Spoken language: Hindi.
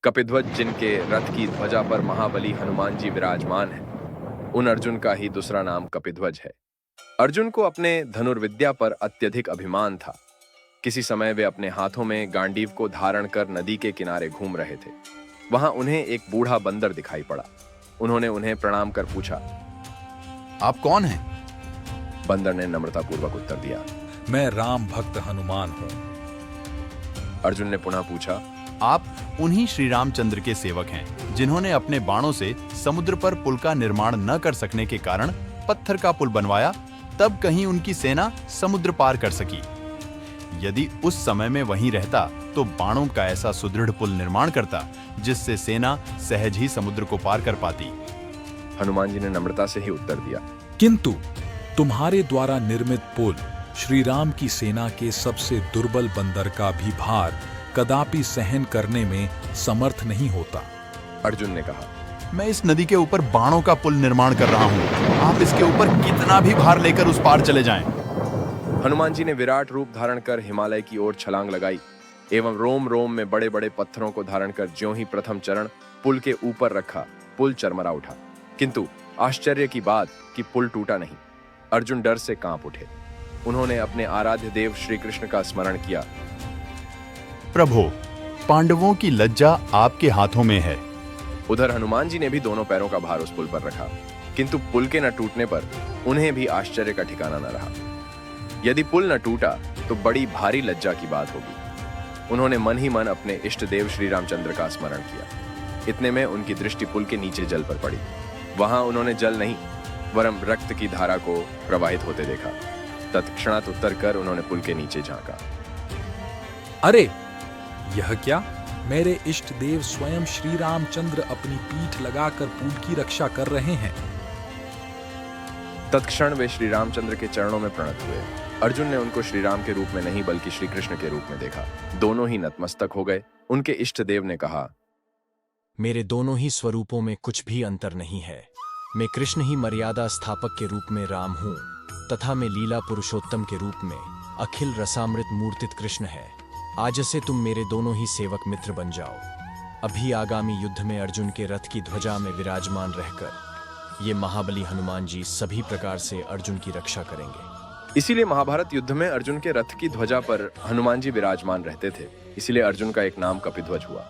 कपिध्वज जिनके रथ की ध्वजा पर महाबली हनुमान जी विराजमान है, उन अर्जुन का ही दूसरा नाम कपिध्वज है। अर्जुन को अपने धनुर्विद्या पर अत्यधिक अभिमान था। किसी समय वे अपने हाथों में गांडीव को धारण कर नदी के किनारे घूम रहे थे। वहां उन्हें एक बूढ़ा बंदर दिखाई पड़ा। उन्होंने उन्हें प्रणाम कर पूछा, आप कौन हैं? बंदर ने नम्रतापूर्वक उत्तर दिया, मैं राम भक्त हनुमान हूँ। अर्जुन ने पुनः पूछा, आप उन्हीं श्री रामचंद्र के सेवक हैं जिन्होंने अपने बाणों से समुद्र पर पुल का निर्माण न कर सकने के कारण पत्थर का पुल बनवाया, तब कहीं उनकी सेना समुद्र पार कर सकी। यदि उस समय में वहीं रहता तो बाणों का ऐसा सुदृढ़ पुल निर्माण करता जिससे सेना सहज ही समुद्र को पार कर पाती। हनुमान जी ने नम्रता से ही उत्तर दिया, किंतु तुम्हारे द्वारा निर्मित पुल श्री राम की सेना के सबसे दुर्बल बंदर का भी भार कदापि सहन करने में समर्थ नहीं होता। अर्जुन ने कहा, मैं इस नदी के ऊपर बाणों का पुल निर्माण कर रहा हूँ, आप इसके ऊपर कितना भी भार लेकर उस पार चले जाएं। हनुमान जी ने विराट रूप धारण कर हिमालय की ओर छलांग लगाई एवं रोम रोम में बड़े बड़े पत्थरों को धारण कर ज्यों ही प्रथम चरण पुल के ऊपर रखा, पुल चरमरा उठा। किंतु आश्चर्य की बात कि पुल टूटा नहीं। अर्जुन डर से कांप उठे। उन्होंने अपने आराध्य देव श्री कृष्ण का स्मरण किया। प्रभु, पांडवों की लज्जा आपके हाथों में है। उधर हनुमान जी ने भी दोनों पैरों का भार उस पुल पर रखा, किंतु पुल के न टूटने पर उन्हें भी आश्चर्य का ठिकाना न रहा। यदि पुल न टूटा तो बड़ी भारी लज्जा की बात होगी। उन्होंने मन ही मन अपने इष्ट देव श्री रामचंद्र का स्मरण किया। इतने में उनकी दृष्टि पुल के नीचे जल पर पड़ी। वहां उन्होंने जल नहीं वरम रक्त की धारा को प्रवाहित होते देखा। तत्क्षणात उत्तर कर उन्होंने पुल के नीचे झांका। अरे यह क्या? मेरे इष्ट देव स्वयं श्री रामचंद्र अपनी पीठ लगाकर पुल की रक्षा कर रहे हैं। तत्क्षण वे श्री रामचंद्र के चरणों में प्रणत हुए। अर्जुन ने उनको श्री राम के रूप में नहीं बल्कि श्री कृष्ण के रूप में देखा। दोनों ही नतमस्तक हो गए। उनके इष्ट देव ने कहा, मेरे दोनों ही स्वरूपों में कुछ भी अंतर नहीं है। मैं कृष्ण ही मर्यादा स्थापक के रूप में राम हूँ तथा मैं लीला पुरुषोत्तम के रूप में अखिल रसामृत मूर्तित कृष्ण है। आज से तुम मेरे दोनों ही सेवक मित्र बन जाओ। अभी आगामी युद्ध में अर्जुन के रथ की ध्वजा में विराजमान रहकर ये महाबली हनुमान जी सभी प्रकार से अर्जुन की रक्षा करेंगे। इसीलिए महाभारत युद्ध में अर्जुन के रथ की ध्वजा पर हनुमान जी विराजमान रहते थे। इसीलिए अर्जुन का एक नाम कपिध्वज हुआ।